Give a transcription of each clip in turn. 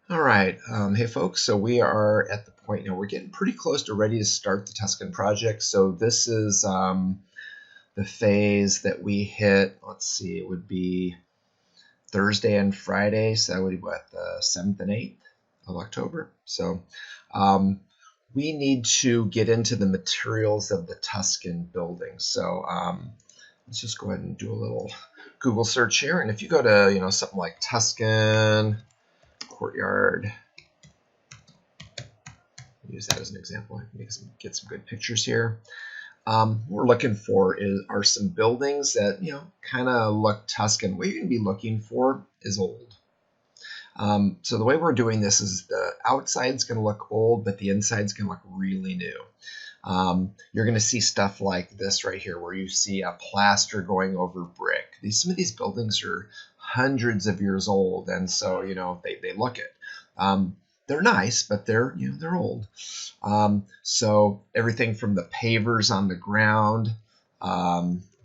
All right, hey folks, so we are at the point now, we're getting pretty close to ready to start the Tuscan project. So this is the phase that we hit, let's see, it would be Thursday and Friday, so that would be what, the 7th and 8th of October. So we need to get into the materials of the Tuscan building. So let's just go ahead and do a little Google search here. And if you go to, something like Tuscan Courtyard, use that as an example. I can get some good pictures here. What we're looking for are some buildings that kind of look Tuscan. What you're going to be looking for is old. So the way we're doing this is the outside's going to look old, but the inside's going to look really new. You're going to see stuff like this right here, where you see a plaster going over brick. Some of these buildings are hundreds of years old, and so they look it. They're nice, but they're old. So everything from the pavers on the ground,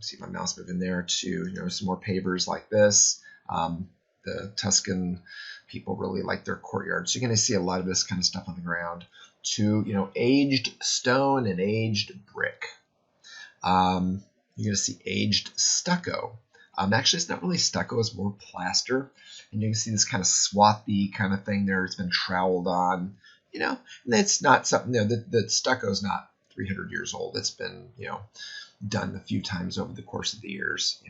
see my mouse moving there, to some more pavers like this. The Tuscan people really like their courtyard, so you're going to see a lot of this kind of stuff on the ground. To aged stone and aged brick. You're going to see aged stucco. Actually, it's not really stucco; it's more plaster. And you can see this kind of swathy kind of thing there. It's been troweled on. And it's not something. The stucco is not 300 years old. It's been done a few times over the course of the years.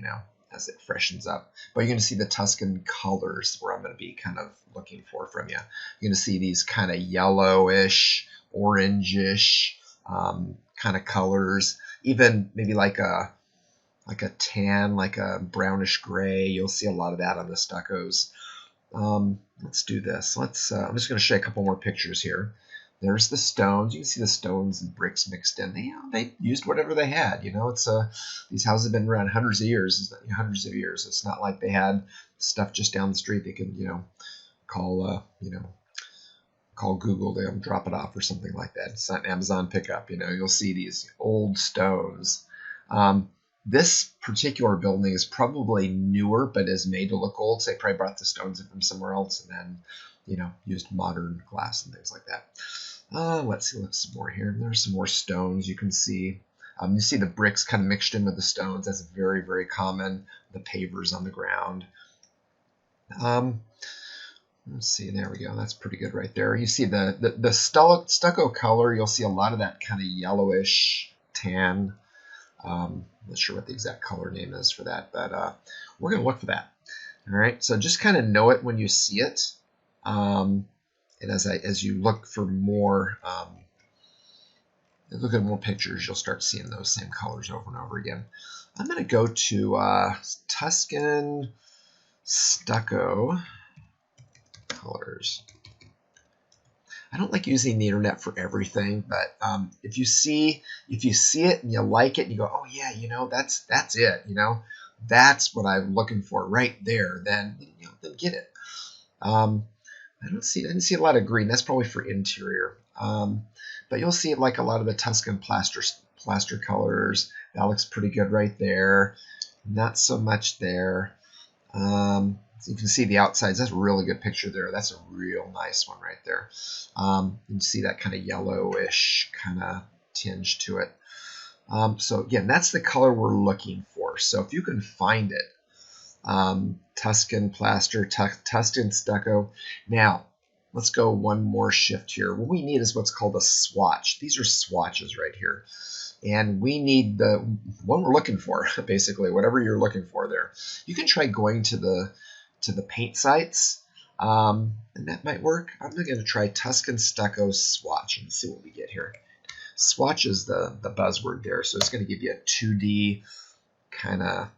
As it freshens up. But you're going to see the Tuscan colors where I'm going to be kind of looking for from you. You're going to see these kind of yellowish, orangish kind of colors, even maybe like a tan, like a brownish gray. You'll see a lot of that on the stuccos. Let's do this. I'm just going to show you a couple more pictures here. There's the stones. You can see the stones and bricks mixed in. They used whatever they had. These houses have been around hundreds of years. It's not like they had stuff just down the street. They could, call Google, they'll drop it off or something like that. It's not an Amazon pickup. You'll see these old stones. This particular building is probably newer, but is made to look old. So they probably brought the stones in from somewhere else and then, used modern glass and things like that. Let's see, look some more here. There's some more stones you can see. You see the bricks kind of mixed in with the stones. That's very, very common. The pavers on the ground. Let's see, there we go. That's pretty good right there. You see the stucco color. You'll see a lot of that kind of yellowish tan. I'm not sure what the exact color name is for that, but we're going to look for that. All right, so just kind of know it when you see it. And as you look for more, look at more pictures, you'll start seeing those same colors over and over again. I'm going to go to Tuscan stucco colors. I don't like using the internet for everything, but if you see it and you like it and you go, oh yeah, that's it, that's what I'm looking for right there, then get it. I didn't see a lot of green. That's probably for interior. But you'll see like a lot of the Tuscan plaster colors. That looks pretty good right there. Not so much there. So you can see the outsides. That's a really good picture there. That's a real nice one right there. You can see that kind of yellowish kind of tinge to it. So again, that's the color we're looking for. So if you can find it, Tuscan plaster, Tuscan stucco. Now, let's go one more shift here. What we need is what's called a swatch. These are swatches right here. And we need the one we're looking for, basically, whatever you're looking for there. You can try going to the paint sites, and that might work. I'm going to try Tuscan stucco swatch and see what we get here. Swatch is the buzzword there, so it's going to give you a 2D kind of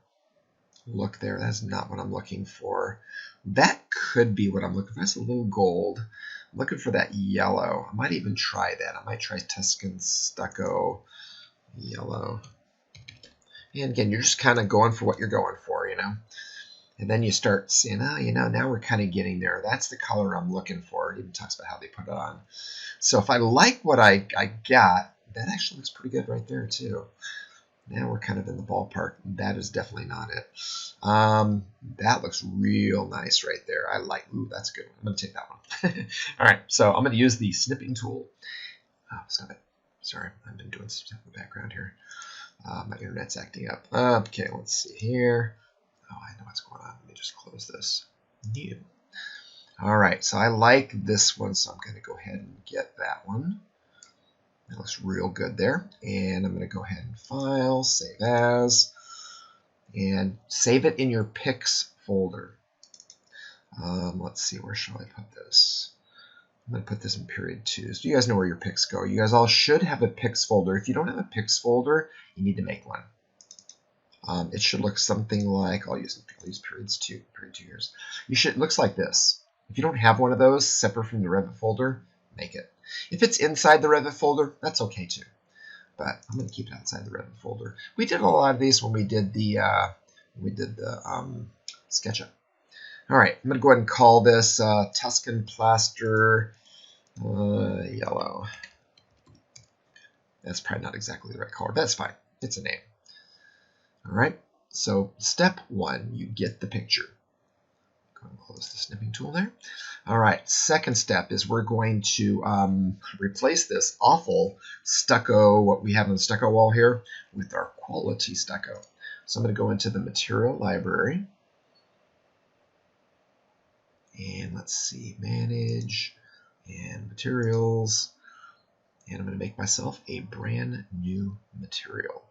look there. That's not what I'm looking for. That could be what I'm looking for. That's a little gold. I'm looking for that yellow. I might even try that. I might try Tuscan stucco yellow. And again, you're just kind of going for what you're going for, And then you start seeing, now we're kind of getting there. That's the color I'm looking for. It even talks about how they put it on. So if I like what I got, that actually looks pretty good right there too. Now we're kind of in the ballpark. That is definitely not it. That looks real nice right there. I like, ooh, that's good. I'm going to take that one. All right, so I'm going to use the snipping tool. Oh, stop it. Sorry, I've been doing some stuff in the background here. My internet's acting up. Okay, let's see here. Oh, I know what's going on. Let me just close this. New. All right, so I like this one, so I'm going to go ahead and get that one. That looks real good there. And I'm going to go ahead and File, Save As, and save it in your Pics folder. Let's see, where shall I put this? I'm going to put this in period 2. So you guys know where your pics go. You guys all should have a pics folder. If you don't have a pics folder, you need to make one. It should look something like, I'll use period 2 years. It looks like this. If you don't have one of those separate from the Revit folder, make it. If it's inside the Revit folder, that's okay too. But I'm going to keep it outside the Revit folder. We did a lot of these when we did the SketchUp. All right, I'm going to go ahead and call this Tuscan Plaster Yellow. That's probably not exactly the right color, but that's fine. It's a name. All right, so step 1, you get the picture. Go and close the snipping tool there. All right, second step is we're going to replace this awful stucco, what we have on the stucco wall here, with our quality stucco. So I'm going to go into the material library. And let's see, manage and materials. And I'm going to make myself a brand new material.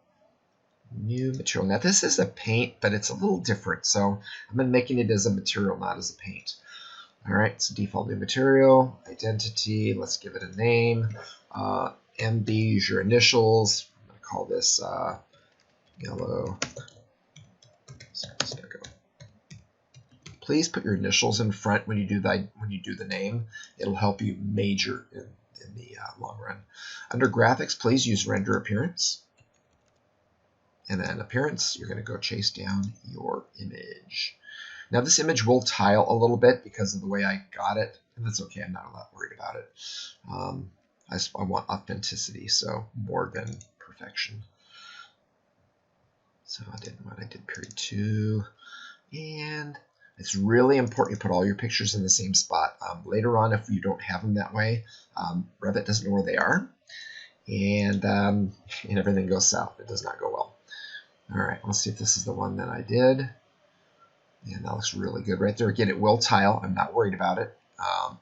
Now this is a paint, but it's a little different. So I'm making it as a material, not as a paint. All right, so default new material, identity, let's give it a name. MB is your initials. I'm going to call this yellow stucco. Please put your initials in front when you do the name. It'll help you major in the long run. Under graphics, please use render appearance. And then appearance, you're going to go chase down your image. Now this image will tile a little bit because of the way I got it, and that's okay. I'm not a lot worried about it. I want authenticity, so more than perfection. So I did what I did, period 2, and it's really important you put all your pictures in the same spot. Later on, if you don't have them that way, Revit doesn't know where they are, and everything goes south. It does not go well. All right, let's see if this is the one that I did. And that looks really good right there. Again, it will tile. I'm not worried about it.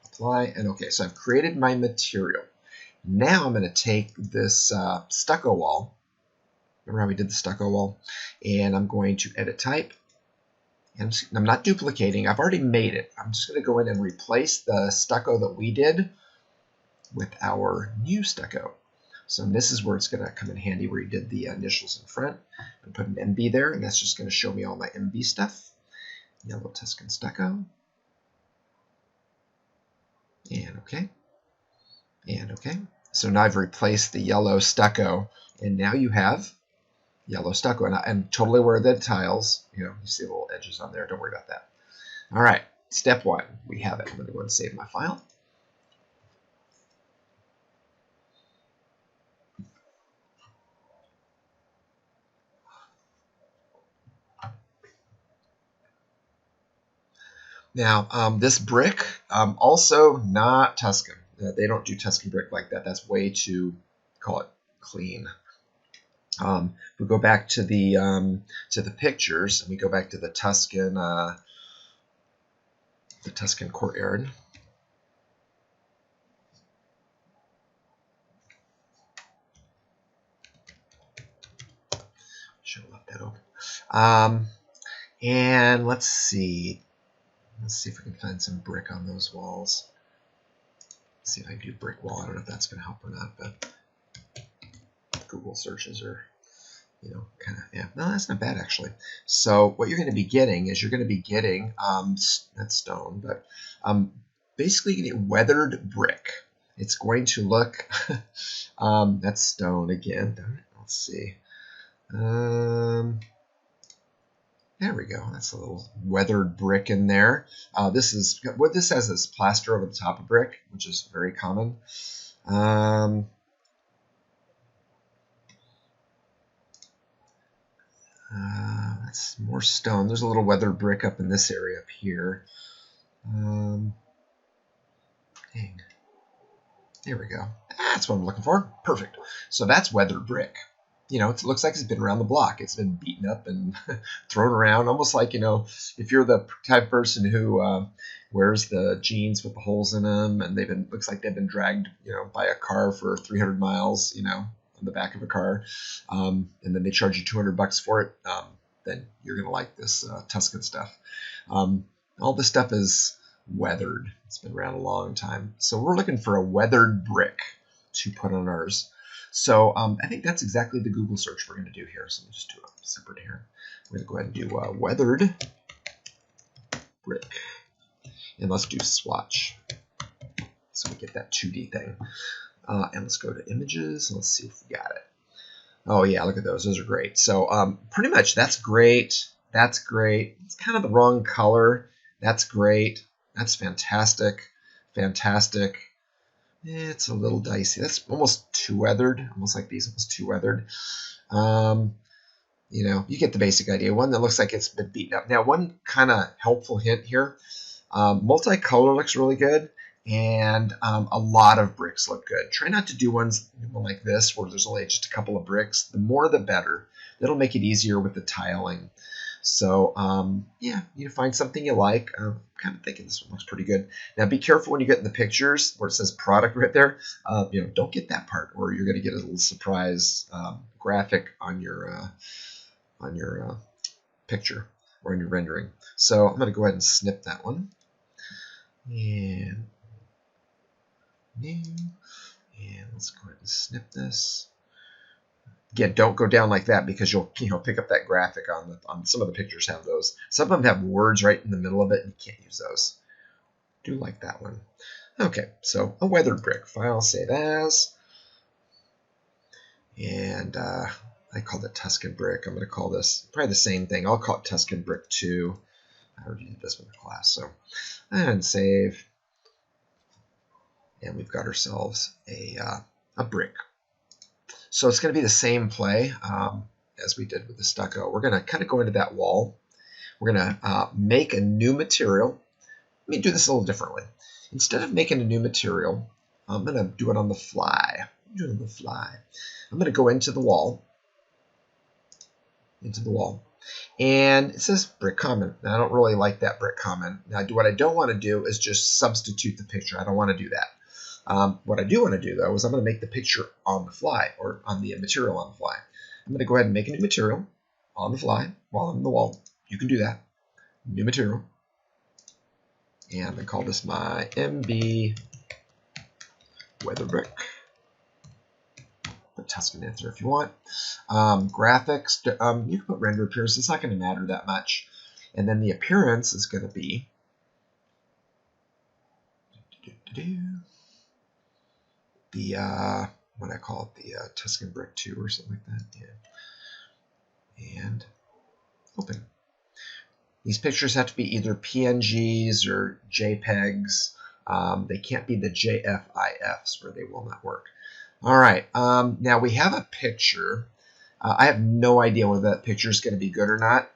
Apply, and okay, so I've created my material. Now I'm going to take this stucco wall. Remember how we did the stucco wall? And I'm going to edit type. And I'm not duplicating. I've already made it. I'm just going to go in and replace the stucco that we did with our new stucco. So this is where it's going to come in handy, where you did the initials in front. And put an MB there, and that's just going to show me all my MB stuff. Yellow Tuscan stucco. And okay. And okay. So now I've replaced the yellow stucco, and now you have yellow stucco. And I'm totally aware of the tiles. You see the little edges on there. Don't worry about that. All right. Step 1. We have it. I'm going to go and save my file. Now, this brick, also not Tuscan. They don't do Tuscan brick like that. That's way too, call it, clean. If we go back to the pictures, and we go back to the Tuscan Courtyard. Should have left that open. And let's see. Let's see if we can find some brick on those walls. Let's see if I can do brick wall. I don't know if that's going to help or not, but Google searches are, kind of, yeah. No, that's not bad, actually. So what you're going to be getting is you're going to be getting, that's stone, but basically you get weathered brick. It's going to look, that's stone again. Let's see. There we go. That's a little weathered brick in there. This has is plaster over the top of brick, which is very common. That's more stone. There's a little weathered brick up in this area up here. Dang. There we go. That's what I'm looking for. Perfect. So that's weathered brick. You know, it looks like it's been around the block. It's been beaten up and thrown around, almost like, you know, if you're the type of person who wears the jeans with the holes in them, and looks like they've been dragged, you know, by a car for 300 miles, you know, on the back of a car, and then they charge you $200 for it, then you're gonna like this Tuscan stuff. All this stuff is weathered. It's been around a long time. So we're looking for a weathered brick to put on ours. So I think that's exactly the Google search we're going to do here. So let me just do a separate here. I'm going to go ahead and do weathered brick. And let's do swatch. So we get that 2D thing. And let's go to images. And let's see if we got it. Oh, yeah, look at those. Those are great. So pretty much that's great. That's great. It's kind of the wrong color. That's great. That's fantastic. Fantastic. It's a little dicey. That's almost too weathered. Almost like these, almost too weathered. You know, you get the basic idea. One that looks like it's been beaten up. Now, one kind of helpful hint here. Multicolor looks really good. And a lot of bricks look good. Try not to do ones like this where there's only just a couple of bricks. The more the better. That'll make it easier with the tiling. So, yeah, you find something you like. I'm kind of thinking this one looks pretty good. Now, be careful when you get in the pictures where it says product right there. You know, don't get that part, or you're going to get a little surprise graphic on your picture or on your rendering. So I'm going to go ahead and snip that one. And new. And let's go ahead and snip this. Again, don't go down like that because you'll pick up that graphic on some of the pictures have those. Some of them have words right in the middle of it, and you can't use those. Do like that one. Okay, so a weathered brick. File, save as. And I called it Tuscan brick. I'm going to call this probably the same thing. I'll call it Tuscan brick 2. I already did this with the class. So, and save. And we've got ourselves a brick. So it's going to be the same play as we did with the stucco. We're going to kind of go into that wall. We're going to make a new material. Let me do this a little differently. Instead of making a new material, I'm going to do it on the fly. Do it on the fly. I'm going to go into the wall. And it says brick comment. Now, I don't really like that brick comment. Now, what I don't want to do is just substitute the picture. I don't want to do that. What I do want to do, though, is I'm going to make the picture on the fly, or on the material on the fly. I'm going to go ahead and make a new material on the fly while I'm on the wall. You can do that. New material. And I'm going to call this my MB Weather Brick. Put Tuscan in there if you want. Graphics, you can put render appearance. It's not going to matter that much. And then the appearance is going to be the what I call it, the Tuscan brick 2 or something like that. Yeah. And open. These pictures have to be either PNGs or JPEGs. They can't be the JFIFs, or they will not work. All right. Now we have a picture. I have no idea whether that picture is going to be good or not.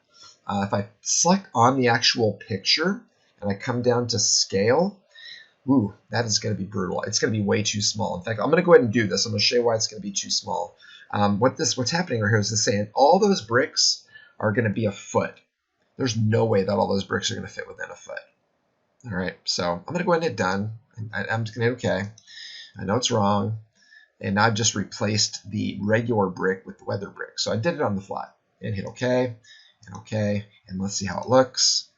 If I select on the actual picture and I come down to scale, ooh, that is going to be brutal. It's going to be way too small. In fact, I'm going to go ahead and do this. I'm going to show you why it's going to be too small. What's happening right here is it's saying all those bricks are going to be a foot. There's no way that all those bricks are going to fit within a foot. All right, so I'm going to go ahead and hit done. I'm just going to hit OK. I know it's wrong. And I've just replaced the regular brick with the weather brick. So I did it on the fly. And hit OK, and OK. And let's see how it looks.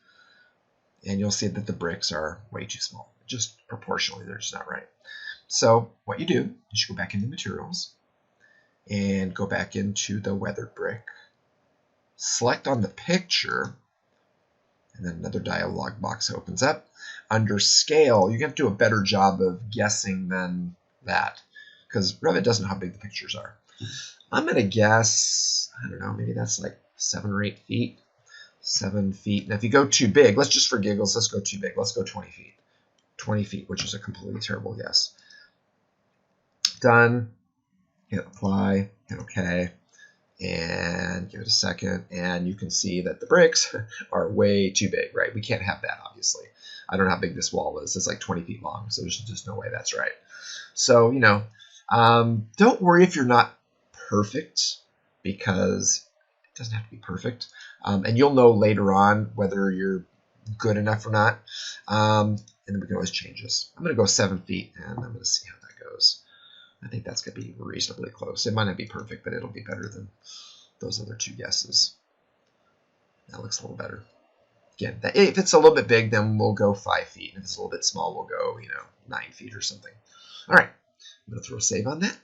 And you'll see that the bricks are way too small. Just proportionally, they're just not right. So what you do is you go back into materials and go back into the weathered brick. Select on the picture, and then another dialog box opens up. Under scale, you have to do a better job of guessing than that, because Revit doesn't know how big the pictures are. I'm going to guess, I don't know, maybe that's like 7 or 8 feet. 7 feet. Now, if you go too big, let's just for giggles, let's go too big. Let's go 20 feet. 20 feet, which is a completely terrible guess. Done. Hit apply. Hit OK. and give it a second, and you can see that the bricks are way too big, right? We can't have that, obviously. I don't know how big this wall is. It's like 20 feet long, so there's just no way that's right. So, don't worry if you're not perfect, because it doesn't have to be perfect. And you'll know later on whether you're good enough or not. And then we can always change this. I'm going to go 7 feet, and I'm going to see how that goes. I think that's going to be reasonably close. It might not be perfect, but it'll be better than those other two guesses. That looks a little better. Again, if it's a little bit big, then we'll go 5 feet. If it's a little bit small, we'll go, 9 feet or something. All right, I'm going to throw a save on that.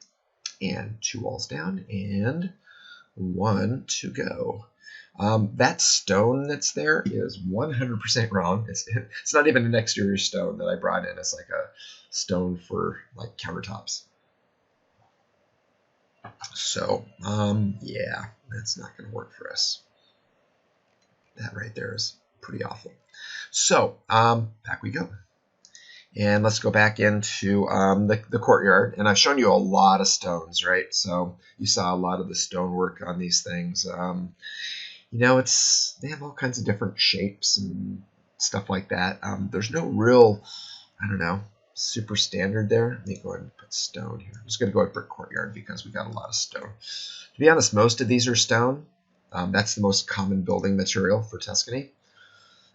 And 2 walls down, and 1 to go. That stone that's there is 100% wrong. It's not even an exterior stone that I brought in. It's like a stone for like countertops. So, yeah, that's not going to work for us. That right there is pretty awful. So, back we go. And let's go back into the courtyard. And I've shown you a lot of stones, right? So you saw a lot of the stonework on these things. They have all kinds of different shapes and stuff like that. There's no real, super standard there. Let me go ahead and put stone here. I'm just going to go with brick courtyard because we got a lot of stone. To be honest, most of these are stone. That's the most common building material for Tuscany.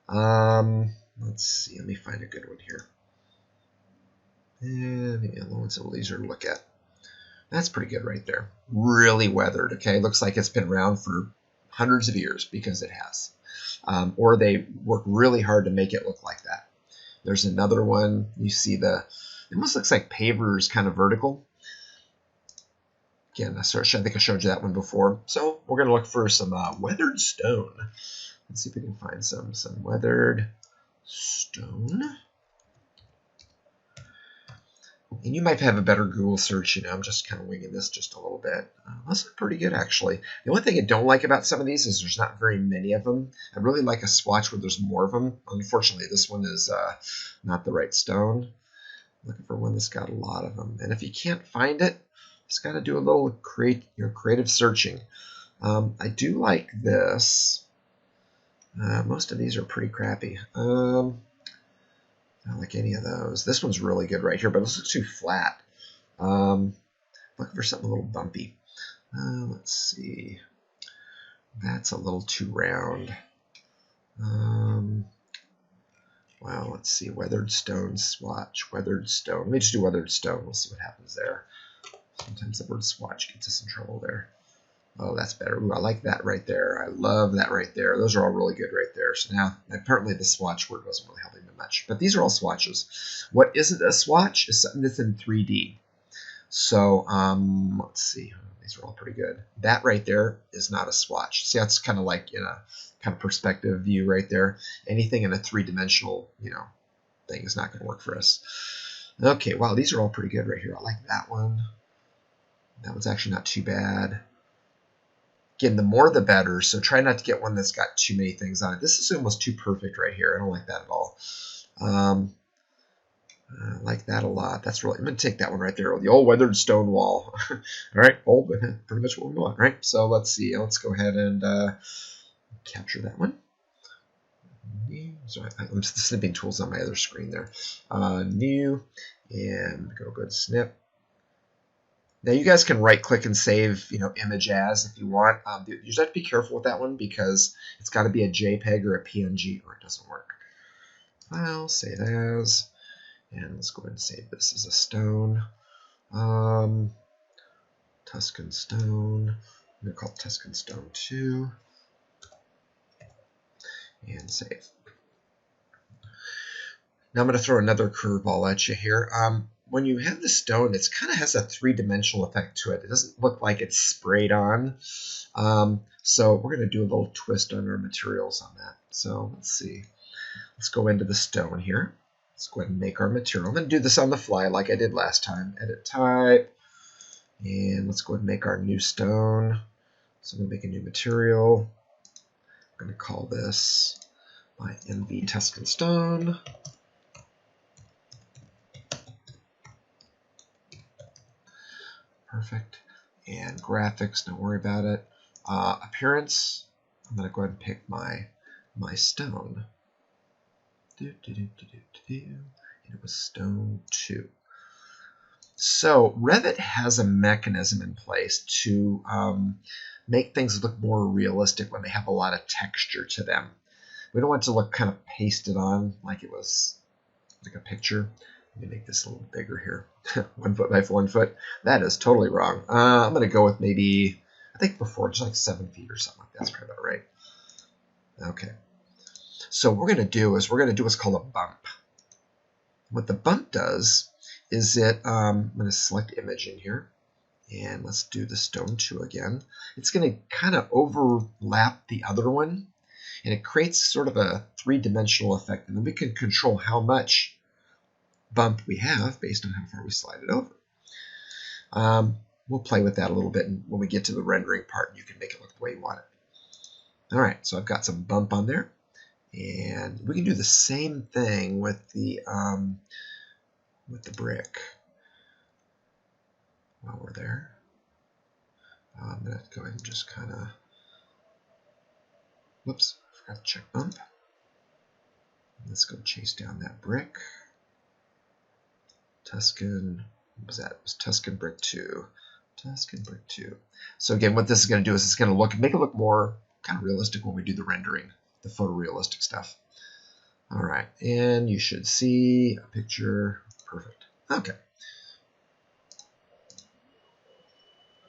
Let's see. Let me find a good one here. Maybe a little one's a little easier to look at. That's pretty good right there. Really weathered. Okay, looks like it's been around for hundreds of years, because it has. Or they work really hard to make it look like that. There's another one. You see it almost looks like pavers kind of vertical. Again, I think I showed you that one before. So we're going to look for some weathered stone. Let's see if we can find some weathered stone. And you might have a better Google search. I'm just kind of winging this just a little bit. Those look pretty good, actually. The only thing I don't like about some of these is there's not very many of them. I really like a swatch where there's more of them. Unfortunately, this one is not the right stone. I'm looking for one that's got a lot of them. And if you can't find it, just got to do a little creative searching. I do like this. Most of these are pretty crappy. Not like any of those. This one's really good right here, but this looks too flat. Looking for something a little bumpy. Let's see. That's a little too round. Well, let's see. Weathered stone swatch. Weathered stone. Let me just do weathered stone. We'll see what happens there. Sometimes the word swatch gets us in trouble there. Oh, that's better. Ooh, I like that right there. I love that right there. Those are all really good right there. So now, apparently the swatch word wasn't really helping me much. But these are all swatches. What isn't a swatch is something that's in 3D. So, let's see. These are all pretty good. That right there is not a swatch. See, that's kind of like in a kind of perspective view right there. Anything in a three-dimensional, thing is not going to work for us. Okay, wow, these are all pretty good right here. I like that one. That one's actually not too bad. Again, the more the better, so try not to get one that's got too many things on it. This is almost too perfect right here. I don't like that at all. I like that a lot. I'm going to take that one right there, the old weathered stone wall. All right, old, but pretty much what we want, right? So let's see. Let's go ahead and capture that one. So I'm snipping tools on my other screen there. New, and go ahead and snip. Now you guys can right click and save, image as if you want. You just have to be careful with that one because it's got to be a JPEG or a PNG or it doesn't work. File, save as, and let's go ahead and save this as a stone. Tuscan Stone. I'm going to call it Tuscan Stone 2. And save. Now I'm going to throw another curveball at you here. When you have the stone, it kind of has a three-dimensional effect to it. It doesn't look like it's sprayed on. So we're going to do a little twist on our materials on that. So let's see. Let's go into the stone here. Let's go ahead and make our material. I'm going to do this on the fly like I did last time. Edit type. And let's go ahead and make our new stone. So I'm going to make a new material. I'm going to call this my MV Tuscan Stone. Perfect. And graphics, don't worry about it. Appearance, I'm going to go ahead and pick my stone. And it was stone 2. So Revit has a mechanism in place to make things look more realistic when they have a lot of texture to them. We don't want it to look kind of pasted on like it was like a picture. Let me make this a little bigger here. 1 foot by 1 foot. That is totally wrong. I'm going to go with maybe, I think before, just like 7 feet or something like that. That's probably about right. Okay. So what we're going to do is we're going to do what's called a bump. What the bump does is I'm going to select image in here. And let's do the stone 2 again. It's going to kind of overlap the other one. And it creates sort of a 3-dimensional effect. And then we can control how much bump we have based on how far we slide it over. We'll play with that a little bit when we get to the rendering part. You can make it look the way you want it. All right, so I've got some bump on there. And we can do the same thing with the brick while we're there. I'm going to go ahead and just kind of, whoops, I forgot to check bump. Let's go chase down that brick. Tuscan, what was that? It was Tuscan brick 2. Tuscan brick 2. So again, what this is going to do is it's going to make it look more kind of realistic when we do the rendering, the photorealistic stuff. All right, and you should see a picture. Perfect. Okay.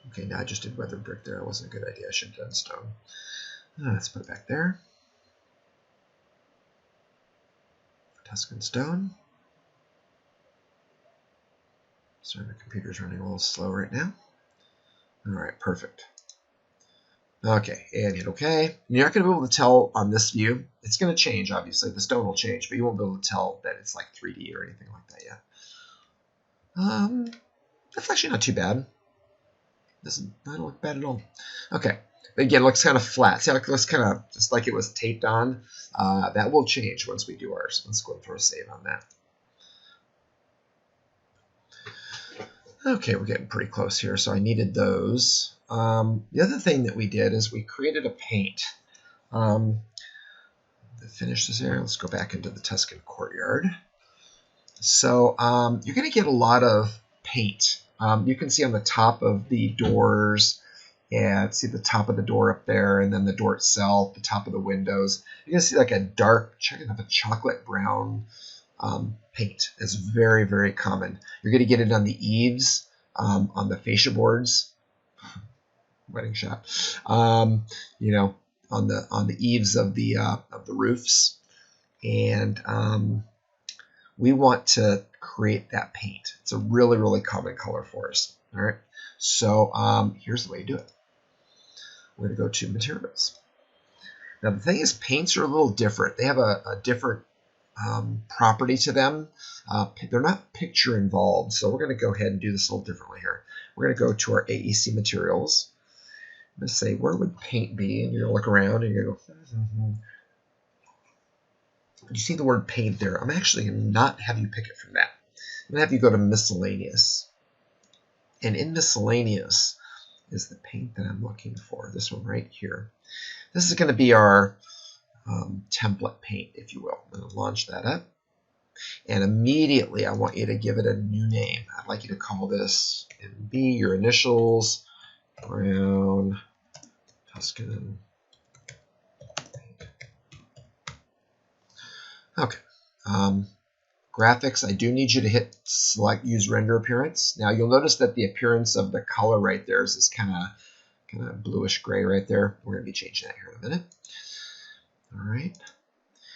Okay, now I just did weathered brick there. It wasn't a good idea. I should have done stone. Let's put it back there. Tuscan Stone. Sorry, my computer's running a little slow right now. All right, perfect. Okay, and hit OK. And you're not going to be able to tell on this view. It's going to change, obviously. The stone will change, but you won't be able to tell that it's like 3D or anything like that yet. That's actually not too bad. Doesn't look bad at all. Okay, but again, it looks kind of flat. See how it looks kind of just like it was taped on? That will change once we do ours. Let's go and throw a save on that. Okay, we're getting pretty close here, so I needed those. The other thing that we did is we created a paint. To finish this area, let's go back into the Tuscan Courtyard. So you're going to get a lot of paint. You can see on the top of the doors, and see the top of the door up there, and then the door itself, the top of the windows. You're going to see like a dark, kind of a chocolate brown paint. It's very, very common. You're going to get it on the eaves, on the fascia boards. Wedding shot. You know, on the eaves of the roofs, and we want to create that paint. It's a really, really common color for us. All right. So here's the way you do it. We're going to go to materials. Now the thing is, paints are a little different. They have a different property to them. They're not picture involved, so we're going to go ahead and do this a little differently here. We're going to go to our AEC materials. I'm going to say, where would paint be? And you're going to look around and you're going to go, You see the word paint there. I'm actually going to not have you pick it from that. I'm going to have you go to miscellaneous. And in miscellaneous is the paint that I'm looking for. This one right here. This is going to be our template paint, if you will. I'm going to launch that up. And immediately I want you to give it a new name. I'd like you to call this MB, your initials, brown, Tuscan. Okay. Graphics, I do need you to hit select use render appearance. Now you'll notice that the appearance of the color right there is this kind of bluish gray right there. We're going to be changing that here in a minute. All right.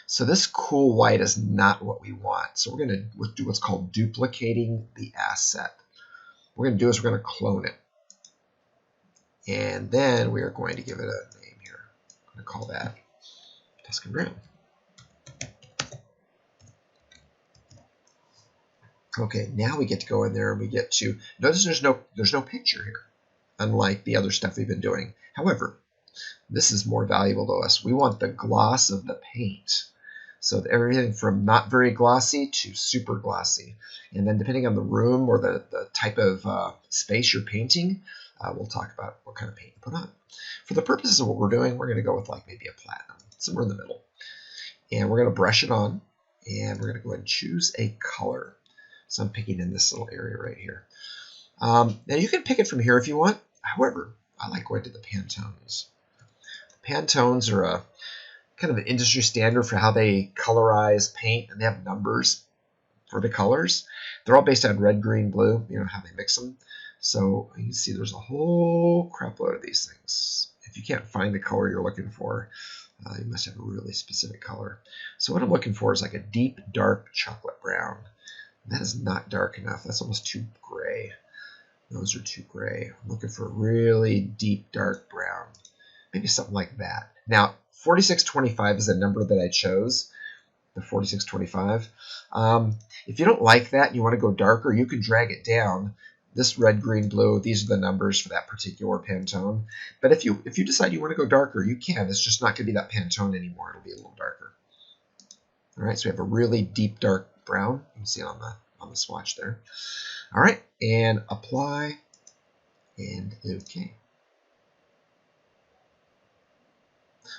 So this cool white is not what we want. So we're going to do what's called duplicating the asset. What we're going to do is we're going to clone it. And then we are going to give it a name here. I'm going to call that Tuscan Brown. Okay, now we get to go in there and we get to notice there's no picture here, unlike the other stuff we've been doing. However, this is more valuable to us. We want the gloss of the paint. So everything from not very glossy to super glossy. And then depending on the room or the type of space you're painting, we'll talk about what kind of paint to put on. For the purposes of what we're doing, we're going to go with like maybe a platinum, somewhere in the middle. And we're going to brush it on, and we're going to go ahead and choose a color. So I'm picking in this little area right here. Now you can pick it from here if you want. However, I like going to the Pantones. The Pantones are a kind of an industry standard for how they colorize paint, and they have numbers for the colors. They're all based on red, green, blue, you know, how they mix them. So you can see there's a whole crap load of these things. If you can't find the color you're looking for, you must have a really specific color. So what I'm looking for is like a deep, dark chocolate brown. That is not dark enough. That's almost too gray. Those are too gray. I'm looking for a really deep, dark brown. Maybe something like that. Now, 4625 is the number that I chose, the 4625. If you don't like that and you want to go darker, you can drag it down. This red, green, blue, these are the numbers for that particular Pantone. But if you decide you want to go darker, you can. It's just not going to be that Pantone anymore. It'll be a little darker. All right, so we have a really deep, dark brown. You can see it on the swatch there. All right, and apply, and OK.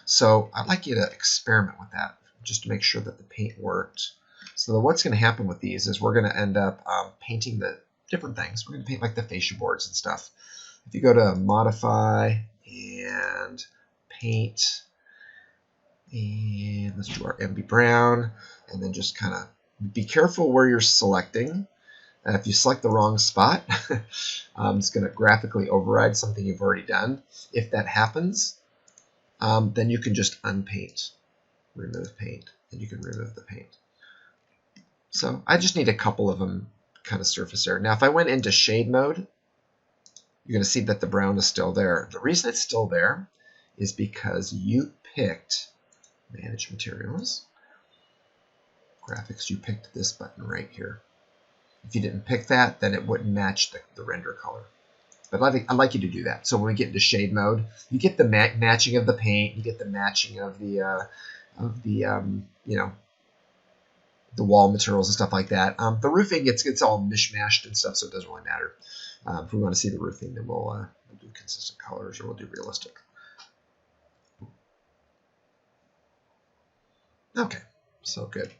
So I'd like you to experiment with that just to make sure that the paint worked. So what's going to happen with these is we're going to end up painting the different things. We're going to paint like the fascia boards and stuff. If you go to Modify and Paint, and let's do our MB Brown, and then just kind of be careful where you're selecting. If you select the wrong spot, it's going to graphically override something you've already done. If that happens, then you can just unpaint, remove paint, and you can remove the paint. So I just need a couple of them kind of surface there. Now if I went into shade mode, you're going to see that the brown is still there. The reason it's still there is because you picked Manage Materials, Graphics, you picked this button right here. If you didn't pick that, then it wouldn't match the render color. But I'd like you to do that. So when we get into shade mode, you get the matching of the paint, you get the matching of the you know, the wall materials and stuff like that. The roofing gets all mishmashed and stuff, so it doesn't really matter. If we want to see the roofing, then we'll do consistent colors, or we'll do realistic. Okay, so good.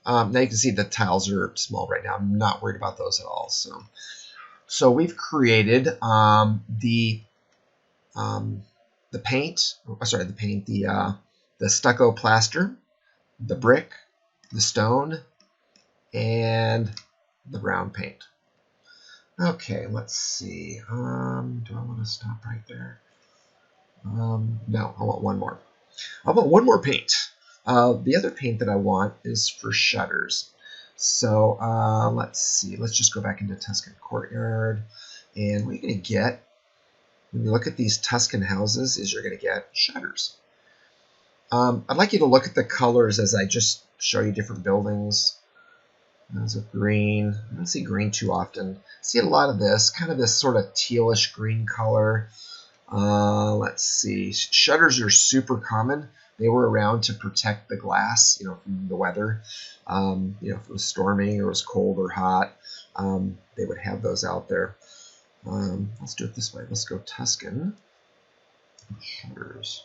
Now you can see the tiles are small right now. I'm not worried about those at all. So we've created the paint. Sorry, the stucco plaster, the brick, the stone, and the brown paint. Okay, let's see. Do I want to stop right there? No, I want one more. I want one more paint. The other paint that I want is for shutters. So let's see. Let's just go back into Tuscan Courtyard. And what you're going to get when you look at these Tuscan houses is you're going to get shutters. I'd like you to look at the colors as I just show you different buildings. There's a green. I don't see green too often. I see a lot of this, kind of this sort of tealish green color. Let's see. Shutters are super common. They were around to protect the glass, you know, from the weather. You know, if it was storming or it was cold or hot, they would have those out there. Let's do it this way. Let's go Tuscan shutters.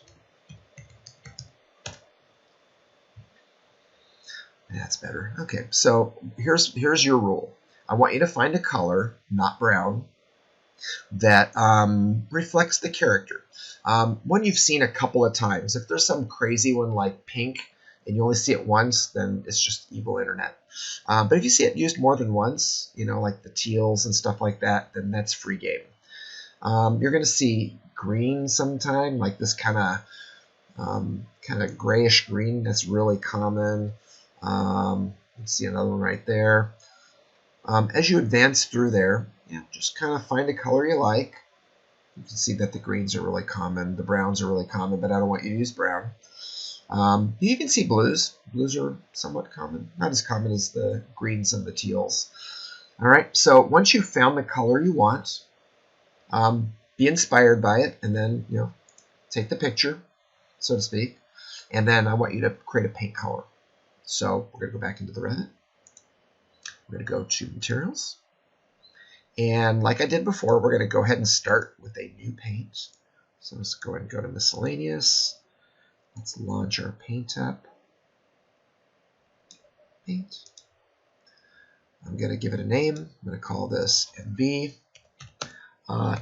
That's better. Okay, so here's your rule. I want you to find a color, not brown, that reflects the character. One you've seen a couple of times. If there's some crazy one like pink and you only see it once, then it's just evil internet. But if you see it used more than once, you know, like the teals and stuff like that, then that's free game. You're going to see green sometime, like this kind of grayish green. That's really common. You can see another one right there. As you advance through there, just kind of find a color you like. You can see that the greens are really common. The browns are really common, but I don't want you to use brown. You can see blues. Blues are somewhat common. Not as common as the greens and the teals. All right, so once you've found the color you want, be inspired by it, and then, you know, take the picture, so to speak, and then I want you to create a paint color. So we're going to go back into the Revit. We're going to go to Materials, And like I did before, we're going to go ahead and start with a new paint. So let's go ahead and go to miscellaneous. Let's launch our paint up. Paint. I'm going to give it a name. I'm going to call this MV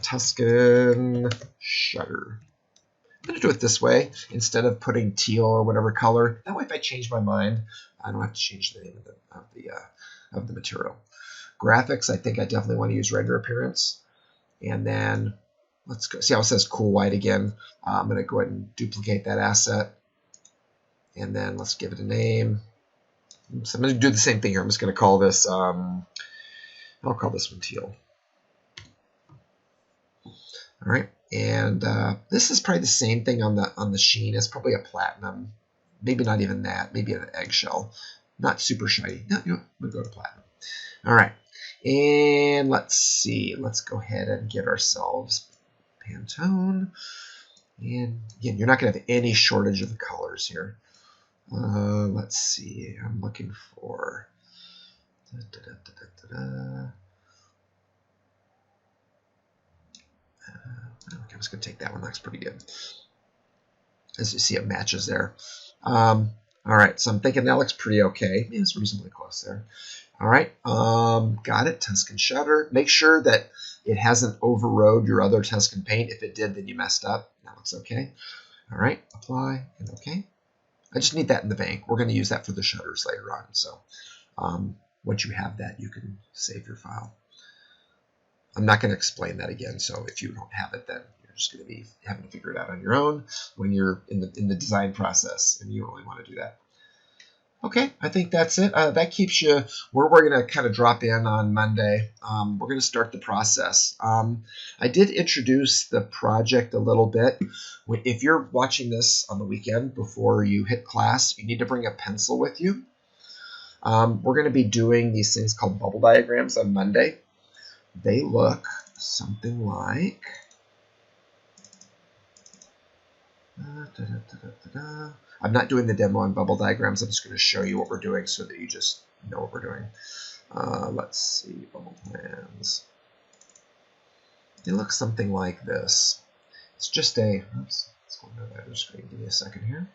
Tuscan Shutter. I'm going to do it this way instead of putting teal or whatever color. That way, if I change my mind, I don't have to change the name of the material. Graphics, I think I definitely want to use render appearance. And then let's go. See how it says cool white again. I'm going to go ahead and duplicate that asset. And then let's give it a name. So I'm going to do the same thing here. I'm just going to call this, I'll call this one teal. All right. And this is probably the same thing on the sheen. It's probably a platinum. Maybe not even that. Maybe an eggshell. Not super shiny. No, we'll go to platinum. All right. And let's see. Let's go ahead and get ourselves Pantone. And again, you're not going to have any shortage of the colors here. Let's see. I'm looking for. Okay, I'm just going to take that one. Looks pretty good. As you see, it matches there. All right, so I'm thinking that looks pretty okay. Yeah, it's reasonably close there. All right, got it. Tuscan Shutter. Make sure that it hasn't overrode your other Tuscan paint. If it did, then you messed up. That looks okay. All right, apply and okay. I just need that in the bank. We're going to use that for the shutters later on. So once you have that, you can save your file. I'm not going to explain that again. So if you don't have it, then you're just going to be having to figure it out on your own when you're in the design process, and you don't really want to do that. Okay, I think that's it. That keeps you where we're going to kind of drop in on Monday. We're going to start the process. I did introduce the project a little bit. If you're watching this on the weekend before you hit class, you need to bring a pencil with you. We're going to be doing these things called bubble diagrams on Monday. They look something like... I'm not doing the demo on bubble diagrams. I'm just going to show you what we're doing so that you just know what we're doing. Let's see, bubble plans. They look something like this. It's just a, oops, let's go to the other screen. Give me a second here.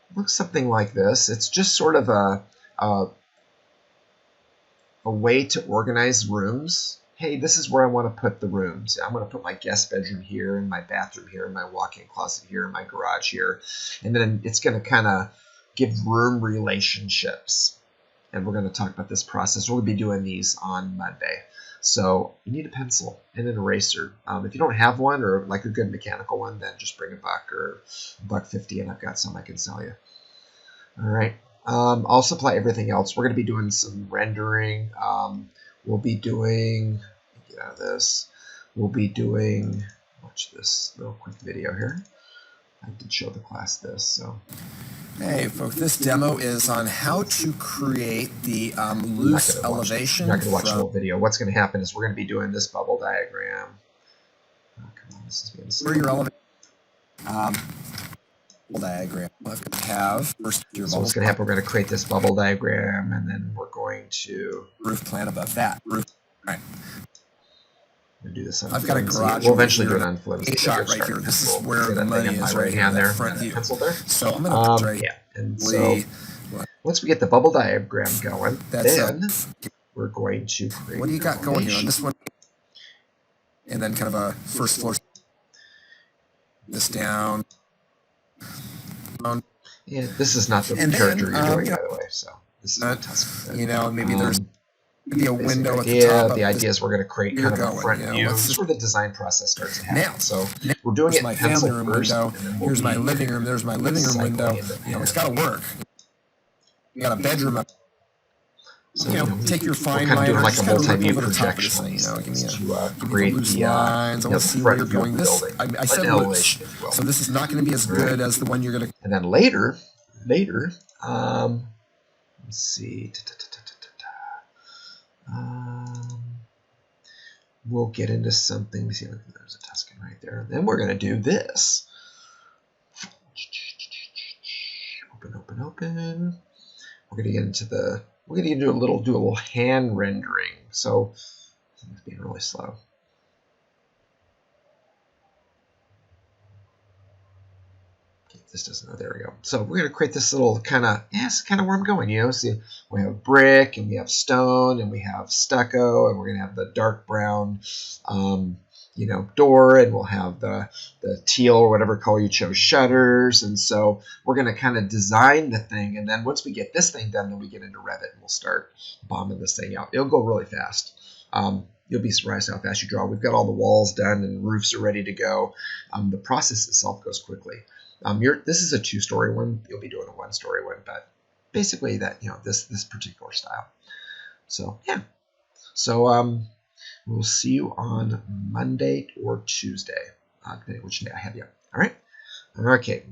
It looks something like this. It's just sort of a way to organize rooms. Hey, this is where I want to put the rooms. I'm going to put my guest bedroom here, and my bathroom here, and my walk-in closet here, and my garage here. And then it's going to kind of give room relationships. And we're going to talk about this process. We'll be doing these on Monday. So you need a pencil and an eraser. If you don't have one, or like a good mechanical one, then just bring $1 or $1.50, and I've got some I can sell you. All right. I'll supply everything else. We're going to be doing some rendering. We'll be doing, get out of this, we'll be doing, watch this little quick video here. I did show the class this, so. Hey folks, this demo is on how to create the loose elevation. I'm not going to watch the whole video. What's going to happen is we're going to be doing this bubble diagram. Oh, come on, this is being slow. Where your elevation diagram. We'll have first your so what's going to happen, we're going to create this bubble diagram, and then we're going to roof plan above that. Roof. All right. I'm going to do this on I've got a garage. We'll eventually do it on flimsy. A shot right here. This is where the money is right here. There, front view. Pencil there. So I'm going to try. Yeah, and so once we get the bubble diagram going, then we're going to create. What do you got going here on this one? And then kind of a first floor. This down. Yeah, this is not the character you're doing, by the way. So this is a Tuscan. You know, maybe there's maybe a window at the top. Yeah, the idea is we're going to create kind of a front view. This is where the design process starts to happen. Now, so we're doing it my in pencil family room first. Window. Here's my living room. There's my living room window. You know, it's got to work. You got a bedroom up. So, you know, take your fine kind of doing line, like a multi-view projection. projection, you know, give me create loose the lines. I want to see where you're going. This, I said loose, so this is not going to be as good as the one you're going to. And then later, let's see. We'll get into something. See, there's a Tuscan right there. Then we're going to do this. Open. We're going to get into the we're going to do a little hand rendering. So it's being really slow. This doesn't. Oh, there we go. So we're going to create this little kind of, it's kind of where I'm going, you know. See, we have brick, and we have stone, and we have stucco, and we're going to have the dark brown, you know, door, and we'll have the teal or whatever color you chose shutters. And so we're going to kind of design the thing, and then once we get this thing done, then we get into Revit, and we'll start bombing this thing out. It'll go really fast. You'll be surprised how fast you draw. We've got all the walls done, and roofs are ready to go. The process itself goes quickly. This is a 2-story one. You'll be doing a 1-story one, but basically that, you know, this particular style. So yeah. So we'll see you on Monday or Tuesday, depending on which day I have you. All right. Okay.